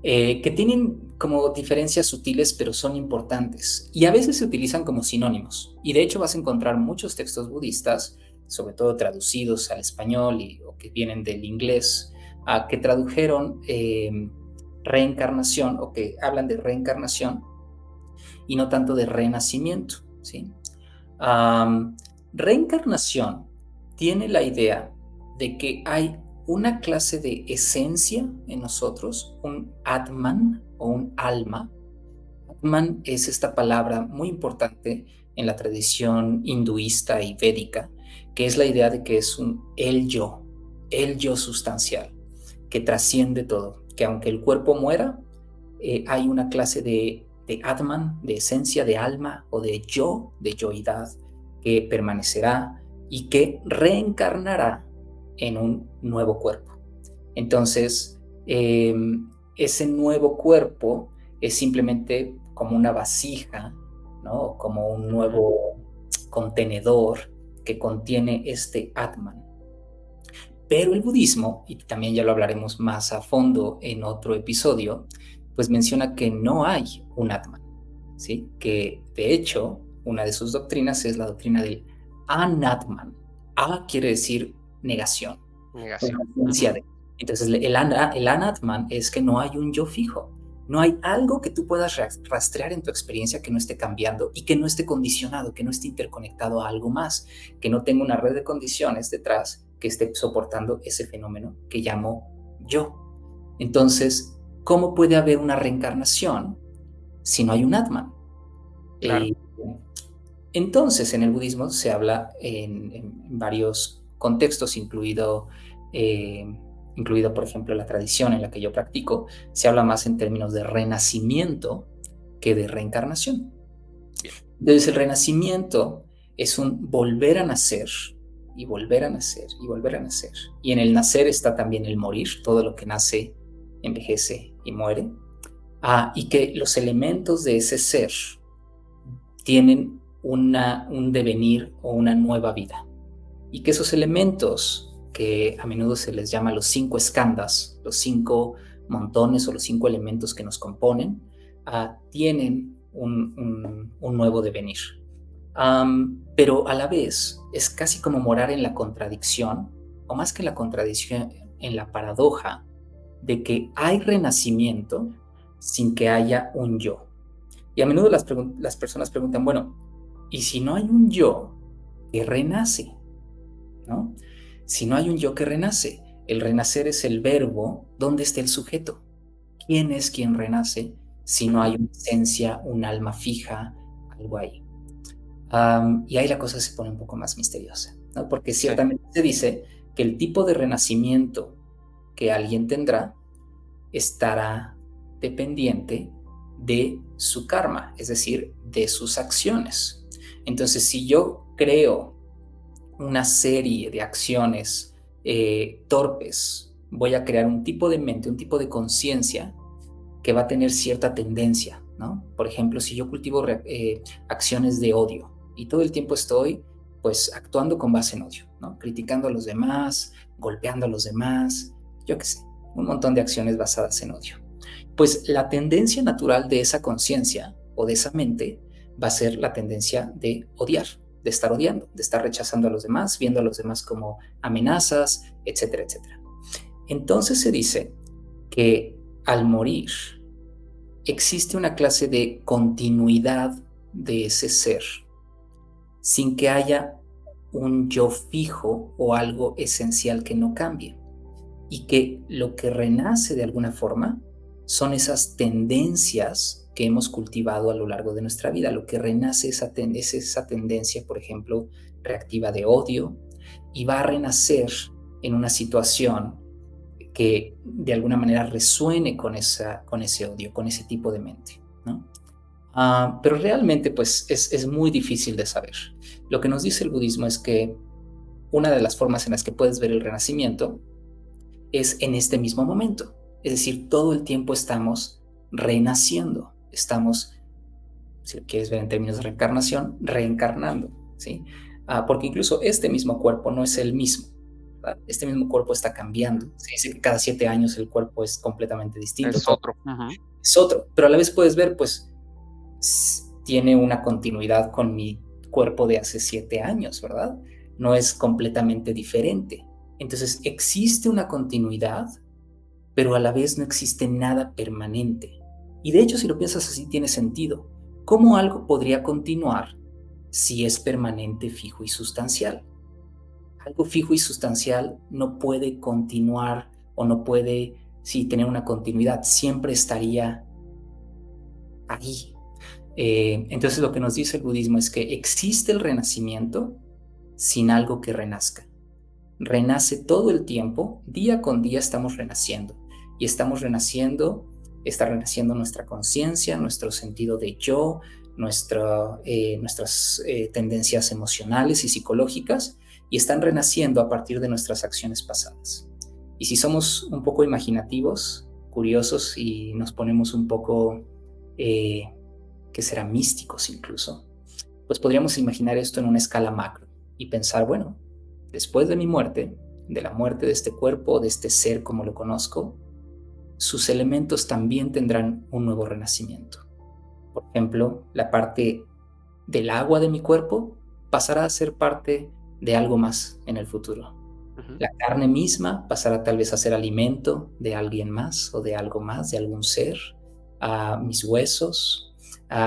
que tienen como diferencias sutiles, pero son importantes. Y a veces se utilizan como sinónimos. Y de hecho vas a encontrar muchos textos budistas, sobre todo traducidos al español o que vienen del inglés, que tradujeron reencarnación o que hablan de reencarnación y no tanto de renacimiento, ¿sí? Reencarnación tiene la idea de que hay una clase de esencia en nosotros, un Atman o un alma. Atman es esta palabra muy importante en la tradición hinduista y védica, que es la idea de que es el yo sustancial, que trasciende todo, que aunque el cuerpo muera, hay una clase de Atman, de esencia, de alma o de yoidad, que permanecerá y que reencarnará en un nuevo cuerpo. Entonces, ese nuevo cuerpo es simplemente como una vasija, ¿no? Como un nuevo contenedor que contiene este Atman. Pero el budismo, y también ya lo hablaremos más a fondo en otro episodio, pues menciona que no hay un Atman, ¿sí? Que de hecho, una de sus doctrinas es la doctrina del Anatman. A quiere decir negación. Negación. Entonces, el Anatman es que no hay un yo fijo. No hay algo que tú puedas rastrear en tu experiencia que no esté cambiando y que no esté condicionado, que no esté interconectado a algo más, que no tenga una red de condiciones detrás que esté soportando ese fenómeno que llamo yo. Entonces, ¿cómo puede haber una reencarnación si no hay un Atman? Claro. Entonces, en el budismo se habla en varios contextos, incluido, por ejemplo, la tradición en la que yo practico, se habla más en términos de renacimiento que de reencarnación. Bien. Entonces, el renacimiento es un volver a nacer y volver a nacer y volver a nacer. Y en el nacer está también el morir, todo lo que nace envejece y muere. Y que los elementos de ese ser tienen un devenir o una nueva vida. Y que esos elementos, que a menudo se les llama los 5 skandhas, los 5 montones o los 5 elementos que nos componen, tienen un nuevo devenir. Pero a la vez es casi como morar en la contradicción, o más que en la contradicción, en la paradoja de que hay renacimiento sin que haya un yo. Y a menudo las personas preguntan, bueno, ¿y si no hay un yo que renace? ¿No? Si no hay un yo que renace, el renacer es el verbo, ¿dónde está el sujeto? ¿Quién es quien renace si no hay una esencia, un alma fija, algo ahí? Y ahí la cosa se pone un poco más misteriosa, ¿no? Porque ciertamente se dice que el tipo de renacimiento que alguien tendrá estará dependiente de su karma, es decir, de sus acciones. Entonces, si yo creo una serie de acciones torpes, voy a crear un tipo de mente, un tipo de conciencia que va a tener cierta tendencia, ¿no? Por ejemplo, si yo cultivo acciones de odio y todo el tiempo estoy pues actuando con base en odio, ¿no? Criticando a los demás, golpeando a los demás, yo qué sé, un montón de acciones basadas en odio. Pues la tendencia natural de esa conciencia o de esa mente va a ser la tendencia de odiar, de estar odiando, de estar rechazando a los demás, viendo a los demás como amenazas, etcétera, etcétera. Entonces se dice que al morir existe una clase de continuidad de ese ser, sin que haya un yo fijo o algo esencial que no cambie. Y que lo que renace de alguna forma son esas tendencias que hemos cultivado a lo largo de nuestra vida. Lo que renace es esa tendencia, por ejemplo, reactiva de odio, y va a renacer en una situación que de alguna manera resuene con ese odio, con ese tipo de mente, ¿no? Pero realmente pues es muy difícil de saber. Lo que nos dice el budismo es que una de las formas en las que puedes ver el renacimiento es en este mismo momento. Es decir, todo el tiempo estamos renaciendo, estamos, si lo quieres ver en términos de reencarnación, reencarnando, ¿sí? Porque incluso este mismo cuerpo no es el mismo, ¿verdad? Este mismo cuerpo está cambiando. Se dice que cada 7 años el cuerpo es completamente distinto. Es otro. Uh-huh. Es otro, pero a la vez puedes ver, pues, tiene una continuidad con mi cuerpo de hace 7 años, ¿verdad? No es completamente diferente. Entonces, existe una continuidad, pero a la vez no existe nada permanente. Y de hecho, si lo piensas así, tiene sentido. ¿Cómo algo podría continuar si es permanente, fijo y sustancial? Algo fijo y sustancial no puede continuar o no puede, sí, tener una continuidad. Siempre estaría ahí. Entonces lo que nos dice el budismo es que existe el renacimiento sin algo que renazca. Renace todo el tiempo, día con día estamos renaciendo. Y estamos renaciendo, está renaciendo nuestra conciencia, nuestro sentido de yo, nuestras tendencias emocionales y psicológicas, y están renaciendo a partir de nuestras acciones pasadas. Y si somos un poco imaginativos, curiosos y nos ponemos un poco, que será místicos incluso, pues podríamos imaginar esto en una escala macro y pensar, bueno, después de mi muerte, de la muerte de este cuerpo, de este ser como lo conozco, sus elementos también tendrán un nuevo renacimiento. Por ejemplo, la parte del agua de mi cuerpo pasará a ser parte de algo más en el futuro. Uh-huh. La carne misma pasará tal vez a ser alimento de alguien más o de algo más, de algún ser. Mis huesos,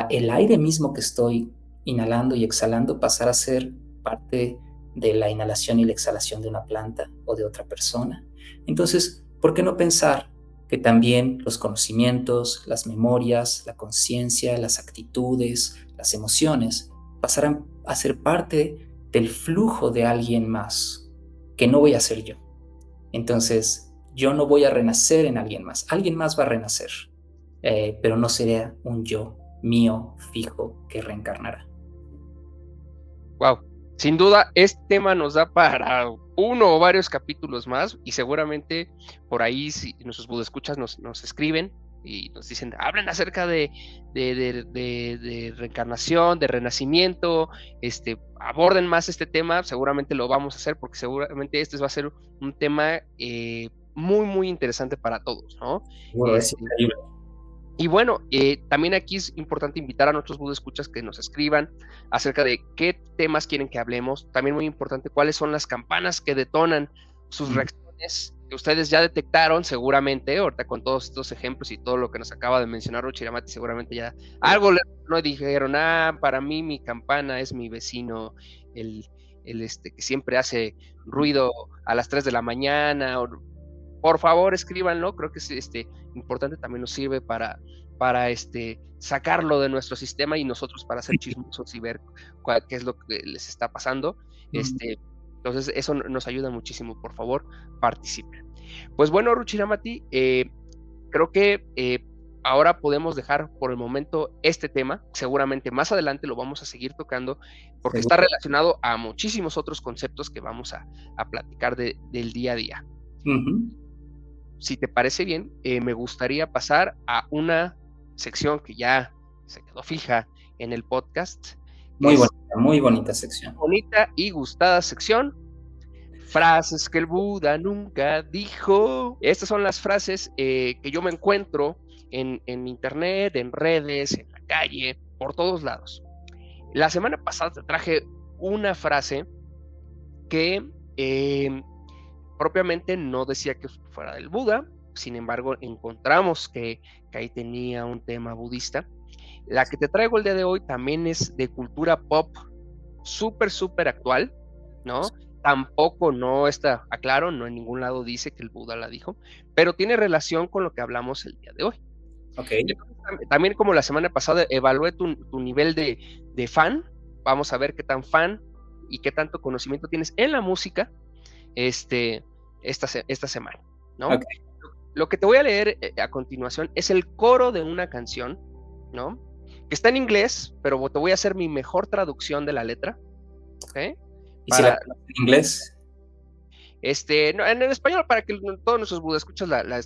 el aire mismo que estoy inhalando y exhalando pasará a ser parte de la inhalación y la exhalación de una planta o de otra persona. Entonces, ¿por qué no pensar que también los conocimientos, las memorias, la conciencia, las actitudes, las emociones pasarán a ser parte del flujo de alguien más, que no voy a ser yo? Entonces, yo no voy a renacer en alguien más va a renacer, pero no será un yo mío fijo que reencarnará. Wow. Sin duda, este tema nos da para uno o varios capítulos más, y seguramente por ahí, si nuestros budescuchas nos escriben y nos dicen, hablen acerca de reencarnación, de renacimiento, aborden más este tema, seguramente lo vamos a hacer, porque seguramente este va a ser un tema muy, muy interesante para todos, ¿no? Bueno, es increíble. Y bueno, también aquí es importante invitar a nuestros budescuchas que nos escriban acerca de qué temas quieren que hablemos. También muy importante, cuáles son las campanas que detonan sus reacciones, que ustedes ya detectaron seguramente, ahorita con todos estos ejemplos y todo lo que nos acaba de mencionar Ruchira Mati, seguramente ya algo no dijeron, para mí mi campana es mi vecino, el que siempre hace ruido a las 3 de la mañana, por favor, escríbanlo. Creo que es importante, también nos sirve para sacarlo de nuestro sistema y nosotros para ser chismosos y ver qué es lo que les está pasando. Entonces, eso nos ayuda muchísimo. Por favor, participen. Pues bueno, Ruchira Mati, creo que ahora podemos dejar por el momento este tema. Seguramente más adelante lo vamos a seguir tocando porque está relacionado a muchísimos otros conceptos que vamos a platicar del día a día. Uh-huh. Si te parece bien, me gustaría pasar a una sección que ya se quedó fija en el podcast. Muy bonita sección. Bonita y gustada sección. Frases que el Buda nunca dijo. Estas son las frases que yo me encuentro en internet, en redes, en la calle, por todos lados. La semana pasada te traje una frase que propiamente no decía que fuera del Buda, sin embargo encontramos que ahí tenía un tema budista. La que te traigo el día de hoy también es de cultura pop, súper actual, ¿no? Tampoco no está, aclaro, no en ningún lado dice que el Buda la dijo, pero tiene relación con lo que hablamos el día de hoy. Okay. También, como la semana pasada, evalué tu nivel de fan. Vamos a ver qué tan fan y qué tanto conocimiento tienes en la música esta semana, ¿no? Okay. Lo que te voy a leer a continuación es el coro de una canción, ¿no? Que está en inglés, pero te voy a hacer mi mejor traducción de la letra, ¿ok? ¿Y si la en inglés? No, en el español, para que todos nuestros Buda escuchas la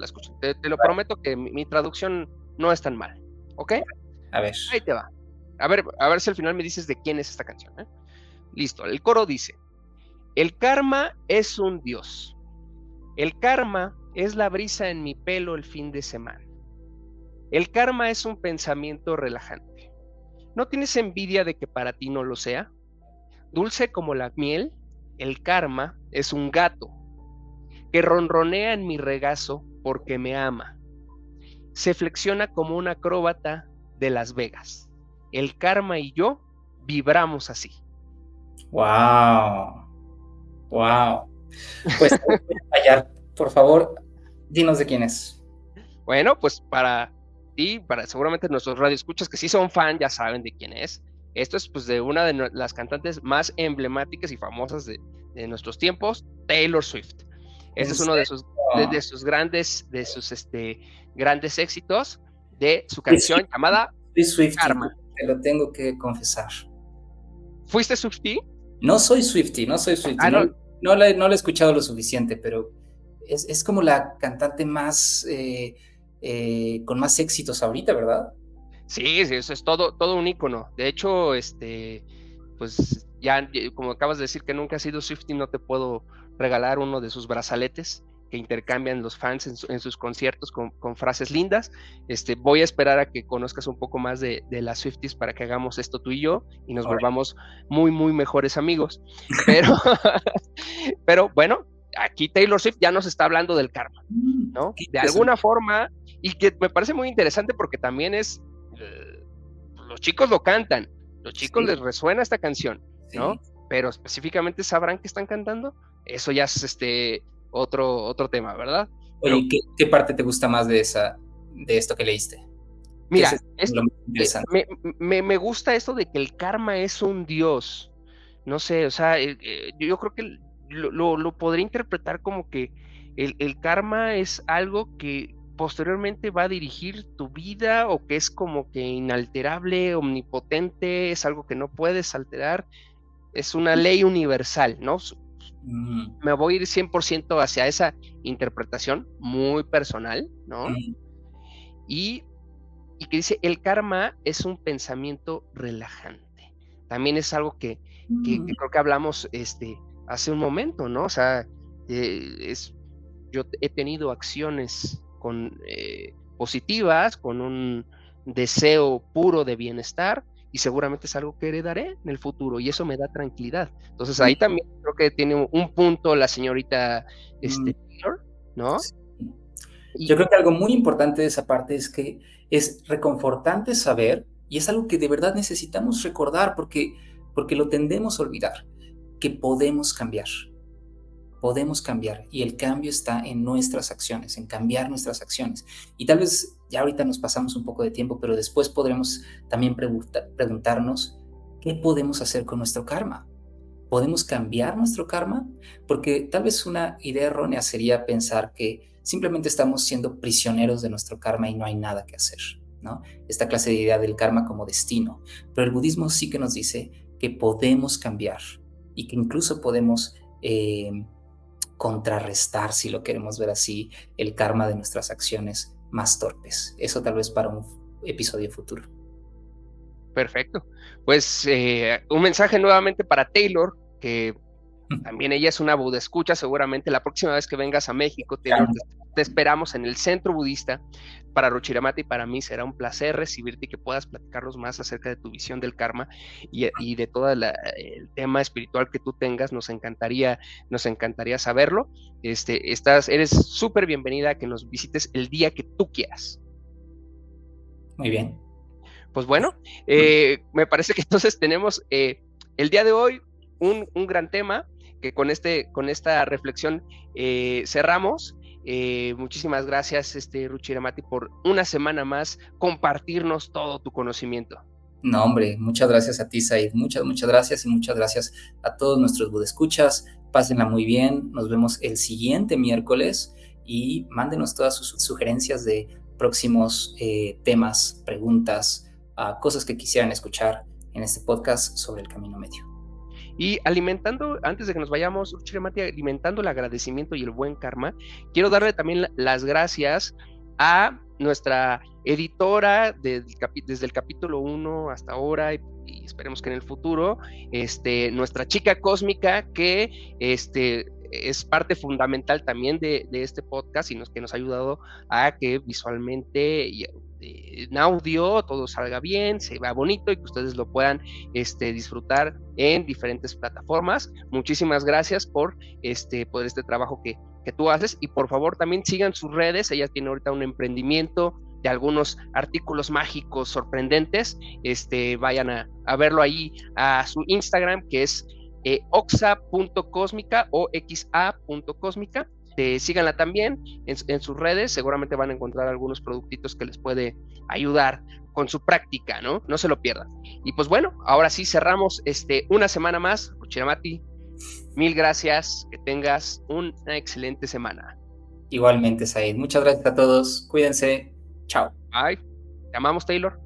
escuchen. Te lo prometo que mi traducción no es tan mal, ¿ok? A ver. Ahí te va. A ver si al final me dices de quién es esta canción, ¿eh? Listo, el coro dice: el karma es un dios. El karma es la brisa en mi pelo el fin de semana. El karma es un pensamiento relajante. ¿No tienes envidia de que para ti no lo sea? Dulce como la miel, el karma es un gato que ronronea en mi regazo porque me ama. Se flexiona como un acróbata de Las Vegas. El karma y yo vibramos así. Wow. Wow. Pues voy a fallar. Por favor, dinos de quién es. Bueno, pues para ti, para seguramente nuestros radioescuchas que sí son fan, ya saben de quién es. Esto es pues de una de las cantantes más emblemáticas y famosas de nuestros tiempos, Taylor Swift. Este ¿En es uno de serio? sus grandes éxitos de su canción llamada Soy Swiftie, Karma. te lo tengo que confesar. ¿Fuiste Swiftie? No soy Swiftie, no soy Swiftie. Ah, No, no. no la he escuchado lo suficiente, pero es como la cantante más con más éxitos ahorita, ¿verdad? Sí, eso es todo un ícono. De hecho, pues ya, como acabas de decir que nunca has sido Swiftie, no te puedo regalar uno de sus brazaletes que intercambian los fans en sus conciertos con frases lindas. Voy a esperar a que conozcas un poco más de las Swifties para que hagamos esto tú y yo y nos Ahora, volvamos muy, muy mejores amigos. Pero, pero bueno, aquí Taylor Swift ya nos está hablando del karma, ¿no? qué De interesante. alguna forma, y que me parece muy interesante porque también los chicos lo cantan, los chicos Sí, les resuena esta canción, ¿no? sí. Pero específicamente sabrán que están cantando, eso ya es otro tema, ¿verdad? Pero Oye, ¿qué parte te gusta más de esto que leíste? ¿Qué mira, es lo más interesante? me gusta esto de que el karma es un dios, no sé, o sea, yo creo que lo podría interpretar como que el karma es algo que posteriormente va a dirigir tu vida o que es como que inalterable, omnipotente, es algo que no puedes alterar, es una ley universal, ¿no? Mm, Me voy a ir 100% hacia esa interpretación muy personal, ¿no? mm, Y, y que dice, el karma es un pensamiento relajante. También es algo que mm. creo que hablamos hace un momento, ¿no? O sea, yo he tenido acciones positivas, con un deseo puro de bienestar, y seguramente es algo que heredaré en el futuro, y eso me da tranquilidad. Entonces ahí también creo que tiene un punto la señorita Mm, Taylor, ¿no? sí. Y Yo creo que algo muy importante de esa parte es que es reconfortante saber, y es algo que de verdad necesitamos recordar porque lo tendemos a olvidar, que podemos cambiar y el cambio está en nuestras acciones, en cambiar nuestras acciones. Y tal vez ya ahorita nos pasamos un poco de tiempo, pero después podremos también preguntarnos qué podemos hacer con nuestro karma. ¿Podemos cambiar nuestro karma? Porque tal vez una idea errónea sería pensar que simplemente estamos siendo prisioneros de nuestro karma y no hay nada que hacer, ¿no? Esta clase de idea del karma como destino. Pero el budismo sí que nos dice que podemos cambiar y que incluso podemos contrarrestar, si lo queremos ver así, el karma de nuestras acciones más torpes. Eso tal vez para un episodio futuro. perfecto. Pues un mensaje nuevamente para Taylor, que también ella es una Buda escucha, seguramente la próxima vez que vengas a México, Taylor, te esperamos en el centro budista. Para Ruchiramati y para mí será un placer recibirte y que puedas platicarnos más acerca de tu visión del karma y de todo el tema espiritual que tú tengas. Nos encantaría saberlo. Eres súper bienvenida a que nos visites el día que tú quieras. Muy bien. Pues bueno, me parece que entonces tenemos el día de hoy un gran tema que con esta reflexión cerramos. Muchísimas gracias, Ruchiramati, por una semana más compartirnos todo tu conocimiento. No, hombre, muchas gracias a ti, Said. Muchas gracias y muchas gracias a todos nuestros budescuchas. Pásenla muy bien. Nos vemos el siguiente miércoles y mándenos todas sus sugerencias de próximos temas, preguntas, cosas que quisieran escuchar en este podcast sobre el camino medio. Y alimentando, antes de que nos vayamos, Ruchiramati, alimentando el agradecimiento y el buen karma, quiero darle también las gracias a nuestra editora desde el capítulo 1 hasta ahora, y esperemos que en el futuro, nuestra chica cósmica, que es parte fundamental también de este podcast y que nos ha ayudado a que visualmente y en audio todo salga bien, se vea bonito y que ustedes lo puedan disfrutar en diferentes plataformas. Muchísimas gracias por este trabajo que tú haces, y por favor también sigan sus redes. Ella tiene ahorita un emprendimiento de algunos artículos mágicos sorprendentes. Vayan a verlo ahí a su Instagram, que es oxa.cósmica o xa.cósmica. Síganla también en sus redes, seguramente van a encontrar algunos productitos que les puede ayudar con su práctica, ¿no? No se lo pierdan. Y pues bueno, ahora sí cerramos una semana más. Ruchiramati, mil gracias, que tengas una excelente semana. Igualmente, Said. Muchas gracias a todos. Cuídense. Chao. Bye. Te amamos, Taylor.